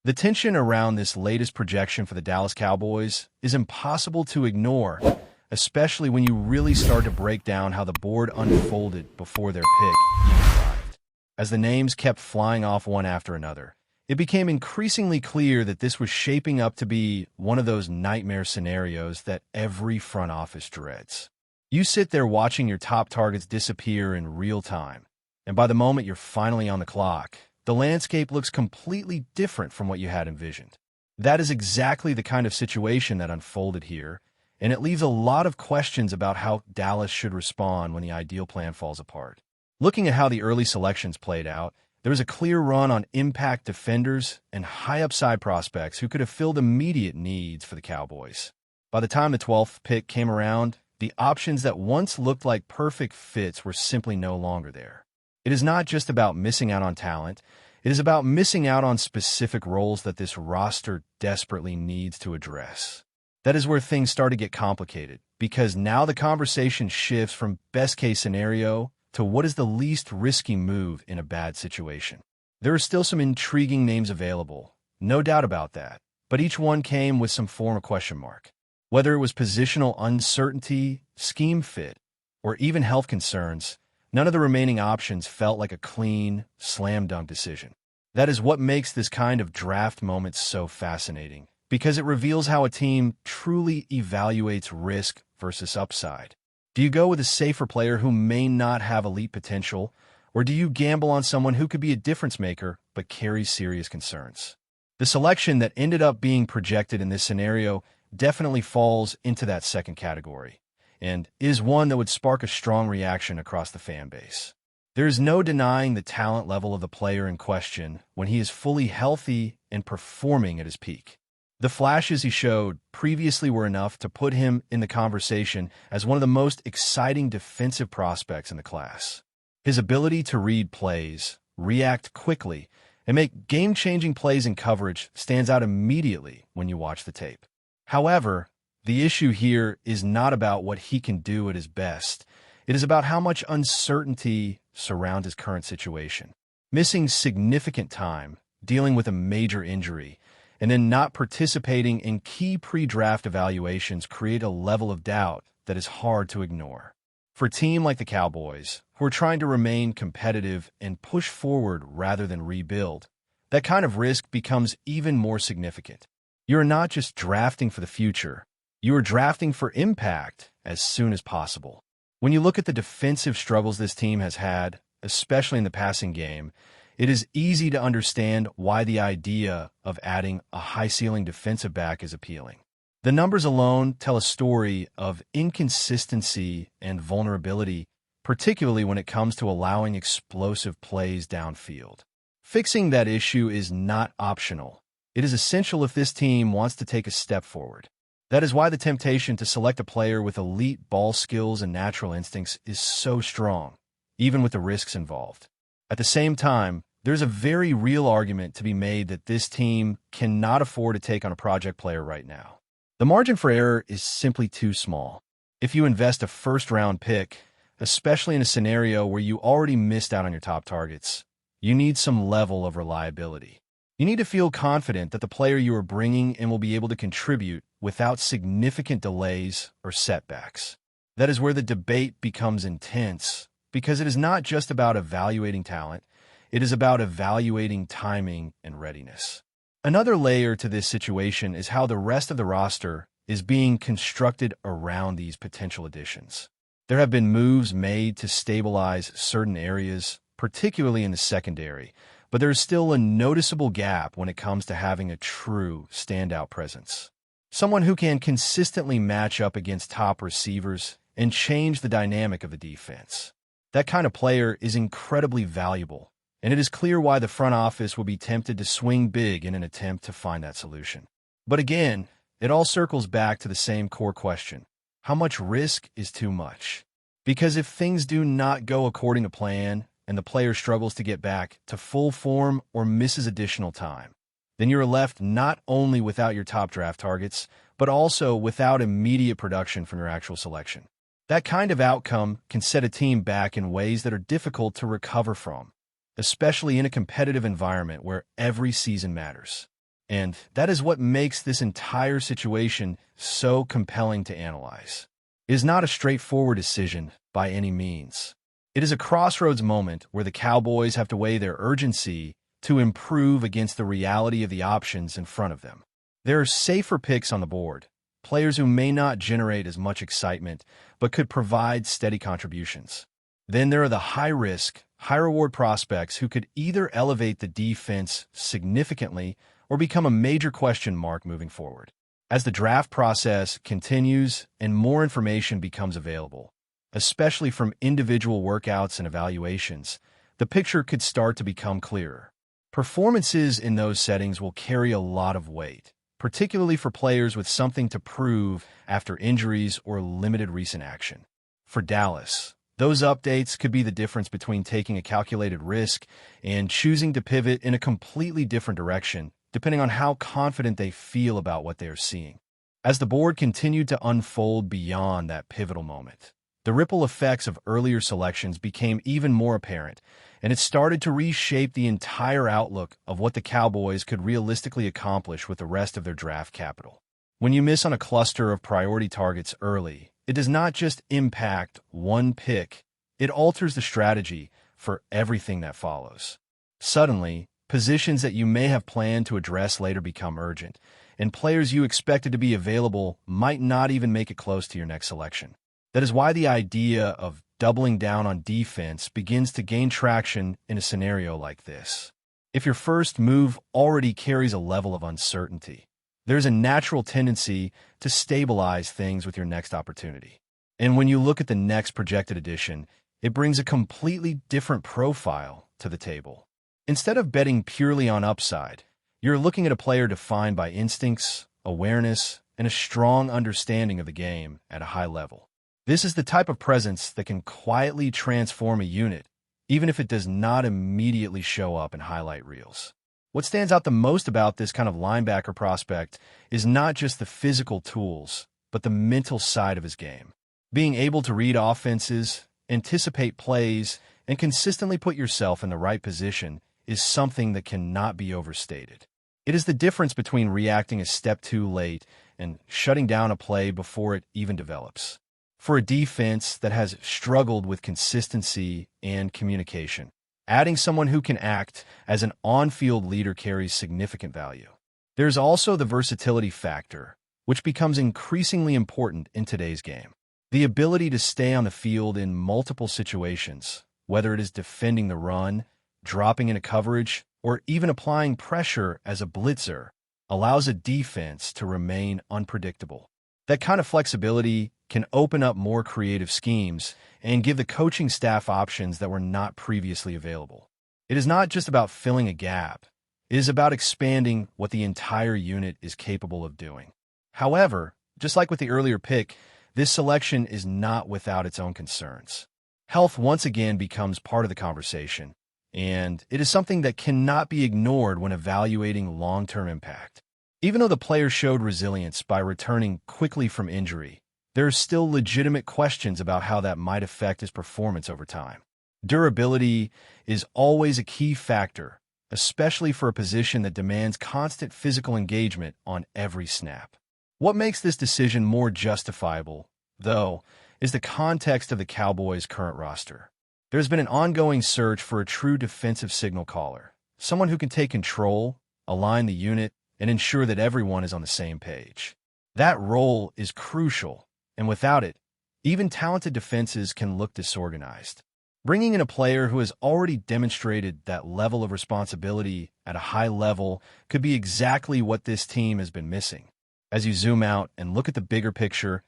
The tension around this latest projection for the Dallas Cowboys is impossible to ignore, especially when you really start to break down how the board unfolded before their pick even arrived. As the names kept flying off one after another, it became increasingly clear that this was shaping up to be one of those nightmare scenarios that every front office dreads. You sit there watching your top targets disappear in real time, and by the moment you're finally on the clock, the landscape looks completely different from what you had envisioned. That is exactly the kind of situation that unfolded here, and it leaves a lot of questions about how Dallas should respond when the ideal plan falls apart. Looking at how the early selections played out, there was a clear run on impact defenders and high-upside prospects who could have filled immediate needs for the Cowboys. By the time the 12th pick came around, the options that once looked like perfect fits were simply no longer there. It is not just about missing out on talent. It is about missing out on specific roles that this roster desperately needs to address. That is where things start to get complicated, because now the conversation shifts from best-case scenario to what is the least risky move in a bad situation. There are still some intriguing names available, no doubt about that, but each one came with some form of question mark. Whether it was positional uncertainty, scheme fit, or even health concerns, none of the remaining options felt like a clean, slam-dunk decision. That is what makes this kind of draft moment so fascinating, because it reveals how a team truly evaluates risk versus upside. Do you go with a safer player who may not have elite potential, or do you gamble on someone who could be a difference maker but carries serious concerns? The selection that ended up being projected in this scenario definitely falls into that second category, and is one that would spark a strong reaction across the fan base. There is no denying the talent level of the player in question when he is fully healthy and performing at his peak. The flashes he showed previously were enough to put him in the conversation as one of the most exciting defensive prospects in the class. His ability to read plays, react quickly, and make game-changing plays in coverage stands out immediately when you watch the tape. However, the issue here is not about what he can do at his best. It is about how much uncertainty surrounds his current situation. Missing significant time, dealing with a major injury, and then not participating in key pre-draft evaluations create a level of doubt that is hard to ignore. For a team like the Cowboys, who are trying to remain competitive and push forward rather than rebuild, that kind of risk becomes even more significant. You are not just drafting for the future, you are drafting for impact as soon as possible. When you look at the defensive struggles this team has had, especially in the passing game, it is easy to understand why the idea of adding a high-ceiling defensive back is appealing. The numbers alone tell a story of inconsistency and vulnerability, particularly when it comes to allowing explosive plays downfield. Fixing that issue is not optional. It is essential if this team wants to take a step forward. That is why the temptation to select a player with elite ball skills and natural instincts is so strong, even with the risks involved. At the same time, there's a very real argument to be made that this team cannot afford to take on a project player right now. The margin for error is simply too small. If you invest a first-round pick, especially in a scenario where you already missed out on your top targets, you need some level of reliability. You need to feel confident that the player you are bringing in will be able to contribute without significant delays or setbacks. That is where the debate becomes intense, because it is not just about evaluating talent, it is about evaluating timing and readiness. Another layer to this situation is how the rest of the roster is being constructed around these potential additions. There have been moves made to stabilize certain areas, particularly in the secondary, but there is still a noticeable gap when it comes to having a true standout presence. Someone who can consistently match up against top receivers and change the dynamic of the defense. That kind of player is incredibly valuable, and it is clear why the front office will be tempted to swing big in an attempt to find that solution. But again, it all circles back to the same core question. How much risk is too much? Because if things do not go according to plan, and the player struggles to get back to full form or misses additional time, then you're left not only without your top draft targets, but also without immediate production from your actual selection. That kind of outcome can set a team back in ways that are difficult to recover from, especially in a competitive environment where every season matters. And that is what makes this entire situation so compelling to analyze. It is not a straightforward decision by any means. It is a crossroads moment where the Cowboys have to weigh their urgency to improve against the reality of the options in front of them. There are safer picks on the board, players who may not generate as much excitement but could provide steady contributions. Then there are the high-risk, high-reward prospects who could either elevate the defense significantly or become a major question mark moving forward. As the draft process continues and more information becomes available, especially from individual workouts and evaluations, the picture could start to become clearer. Performances in those settings will carry a lot of weight, particularly for players with something to prove after injuries or limited recent action. For Dallas, those updates could be the difference between taking a calculated risk and choosing to pivot in a completely different direction, depending on how confident they feel about what they are seeing. As the board continued to unfold beyond that pivotal moment, the ripple effects of earlier selections became even more apparent, and it started to reshape the entire outlook of what the Cowboys could realistically accomplish with the rest of their draft capital. When you miss on a cluster of priority targets early, it does not just impact one pick, it alters the strategy for everything that follows. Suddenly, positions that you may have planned to address later become urgent, and players you expected to be available might not even make it close to your next selection. That is why the idea of doubling down on defense begins to gain traction in a scenario like this. If your first move already carries a level of uncertainty, there's a natural tendency to stabilize things with your next opportunity. And when you look at the next projected addition, it brings a completely different profile to the table. Instead of betting purely on upside, you're looking at a player defined by instincts, awareness, and a strong understanding of the game at a high level. This is the type of presence that can quietly transform a unit, even if it does not immediately show up in highlight reels. What stands out the most about this kind of linebacker prospect is not just the physical tools, but the mental side of his game. Being able to read offenses, anticipate plays, and consistently put yourself in the right position is something that cannot be overstated. It is the difference between reacting a step too late and shutting down a play before it even develops. For a defense that has struggled with consistency and communication, adding someone who can act as an on-field leader carries significant value. There's also the versatility factor, which becomes increasingly important in today's game. The ability to stay on the field in multiple situations, whether it is defending the run, dropping into coverage, or even applying pressure as a blitzer, allows a defense to remain unpredictable. That kind of flexibility can open up more creative schemes and give the coaching staff options that were not previously available. It is not just about filling a gap. It is about expanding what the entire unit is capable of doing. However, just like with the earlier pick, this selection is not without its own concerns. Health once again becomes part of the conversation, and it is something that cannot be ignored when evaluating long-term impact. Even though the player showed resilience by returning quickly from injury, there are still legitimate questions about how that might affect his performance over time. Durability is always a key factor, especially for a position that demands constant physical engagement on every snap. What makes this decision more justifiable, though, is the context of the Cowboys' current roster. There's been an ongoing search for a true defensive signal caller, someone who can take control, align the unit, and ensure that everyone is on the same page. That role is crucial, and without it, even talented defenses can look disorganized. Bringing in a player who has already demonstrated that level of responsibility at a high level could be exactly what this team has been missing. As you zoom out and look at the bigger picture,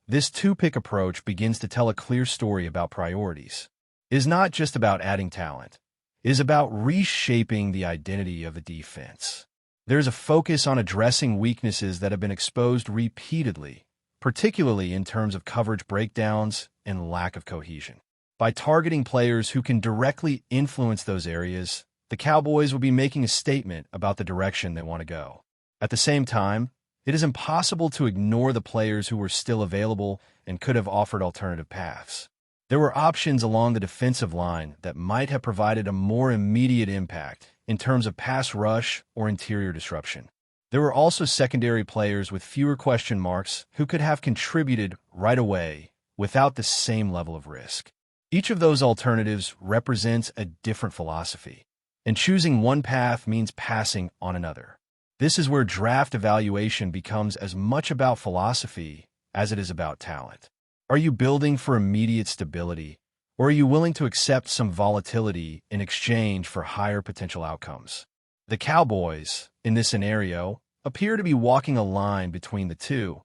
this two-pick approach begins to tell a clear story about priorities. It is not just about adding talent. It is about reshaping the identity of a defense. There is a focus on addressing weaknesses that have been exposed repeatedly, particularly in terms of coverage breakdowns and lack of cohesion. By targeting players who can directly influence those areas, the Cowboys will be making a statement about the direction they want to go. At the same time, it is impossible to ignore the players who were still available and could have offered alternative paths. There were options along the defensive line that might have provided a more immediate impact in terms of pass rush or interior disruption. There were also secondary players with fewer question marks who could have contributed right away without the same level of risk. Each of those alternatives represents a different philosophy, and choosing one path means passing on another. This is where draft evaluation becomes as much about philosophy as it is about talent. Are you building for immediate stability, or are you willing to accept some volatility in exchange for higher potential outcomes? The Cowboys, in this scenario, appear to be walking a line between the two,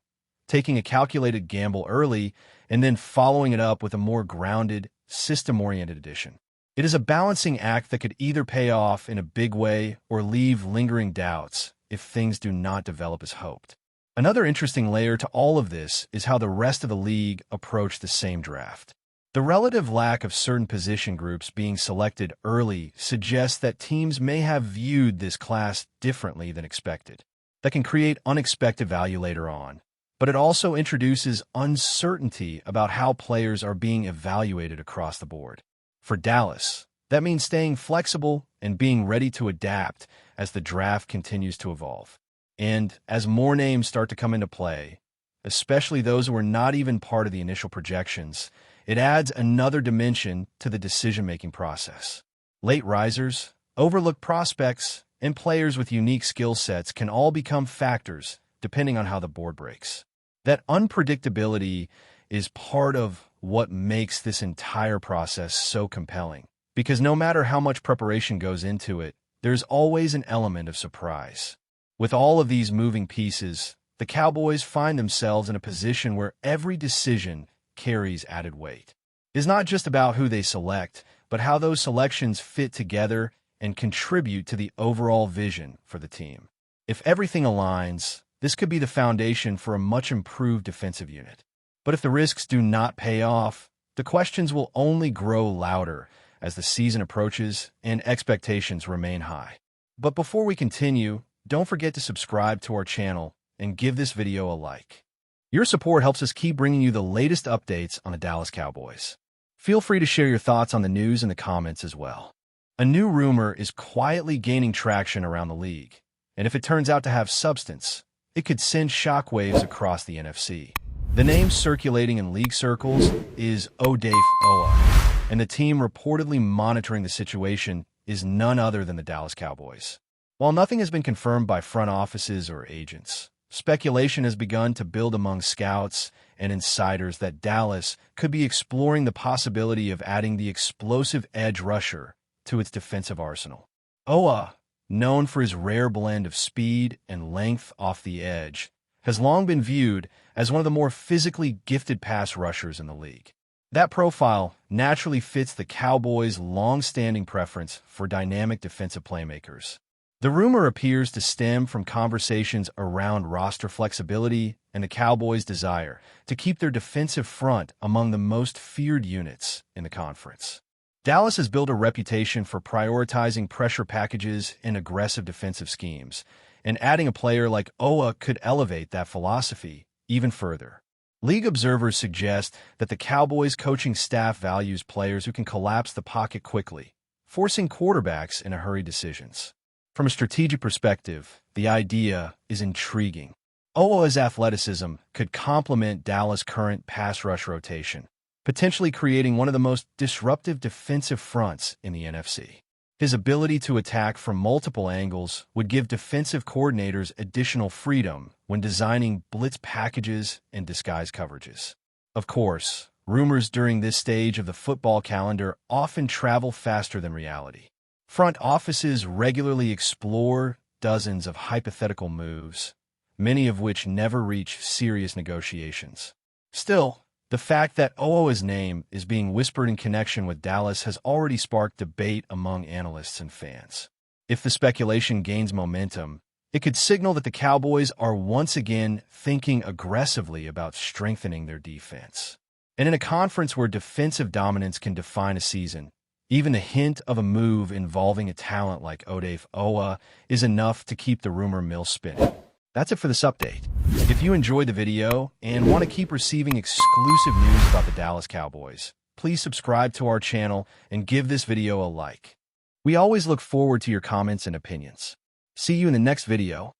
taking a calculated gamble early and then following it up with a more grounded, system-oriented addition. It is a balancing act that could either pay off in a big way or leave lingering doubts if things do not develop as hoped. Another interesting layer to all of this is how the rest of the league approached the same draft. The relative lack of certain position groups being selected early suggests that teams may have viewed this class differently than expected. That can create unexpected value later on, but it also introduces uncertainty about how players are being evaluated across the board. For Dallas, that means staying flexible and being ready to adapt as the draft continues to evolve. And as more names start to come into play, especially those who were not even part of the initial projections, it adds another dimension to the decision-making process. Late risers, overlooked prospects, and players with unique skill sets can all become factors depending on how the board breaks. That unpredictability is part of what makes this entire process so compelling, because no matter how much preparation goes into it, there's always an element of surprise. With all of these moving pieces, the Cowboys find themselves in a position where every decision carries added weight. It's not just about who they select, but how those selections fit together and contribute to the overall vision for the team. If everything aligns, this could be the foundation for a much improved defensive unit. But if the risks do not pay off, the questions will only grow louder as the season approaches and expectations remain high. But before we continue, don't forget to subscribe to our channel and give this video a like. Your support helps us keep bringing you the latest updates on the Dallas Cowboys. Feel free to share your thoughts on the news in the comments as well. A new rumor is quietly gaining traction around the league, and if it turns out to have substance, it could send shockwaves across the NFC. The name circulating in league circles is ODAFFE OWEH, and the team reportedly monitoring the situation is none other than the Dallas Cowboys. While nothing has been confirmed by front offices or agents, speculation has begun to build among scouts and insiders that Dallas could be exploring the possibility of adding the explosive edge rusher to its defensive arsenal. OWEH, known for his rare blend of speed and length off the edge, has long been viewed as one of the more physically gifted pass rushers in the league. That profile naturally fits the Cowboys' long-standing preference for dynamic defensive playmakers. The rumor appears to stem from conversations around roster flexibility and the Cowboys' desire to keep their defensive front among the most feared units in the conference. Dallas has built a reputation for prioritizing pressure packages and aggressive defensive schemes, and adding a player like OWEH could elevate that philosophy even further. League observers suggest that the Cowboys' coaching staff values players who can collapse the pocket quickly, forcing quarterbacks into hurried decisions. From a strategic perspective, the idea is intriguing. OWEH's athleticism could complement Dallas' current pass rush rotation, potentially creating one of the most disruptive defensive fronts in the NFC. His ability to attack from multiple angles would give defensive coordinators additional freedom when designing blitz packages and disguise coverages. Of course, rumors during this stage of the football calendar often travel faster than reality. Front offices regularly explore dozens of hypothetical moves, many of which never reach serious negotiations. Still, the fact that OWEH's name is being whispered in connection with Dallas has already sparked debate among analysts and fans. If the speculation gains momentum, it could signal that the Cowboys are once again thinking aggressively about strengthening their defense. And in a conference where defensive dominance can define a season, even the hint of a move involving a talent like ODAFFE OWEH is enough to keep the rumor mill spinning. That's it for this update. If you enjoyed the video and want to keep receiving exclusive news about the Dallas Cowboys, please subscribe to our channel and give this video a like. We always look forward to your comments and opinions. See you in the next video.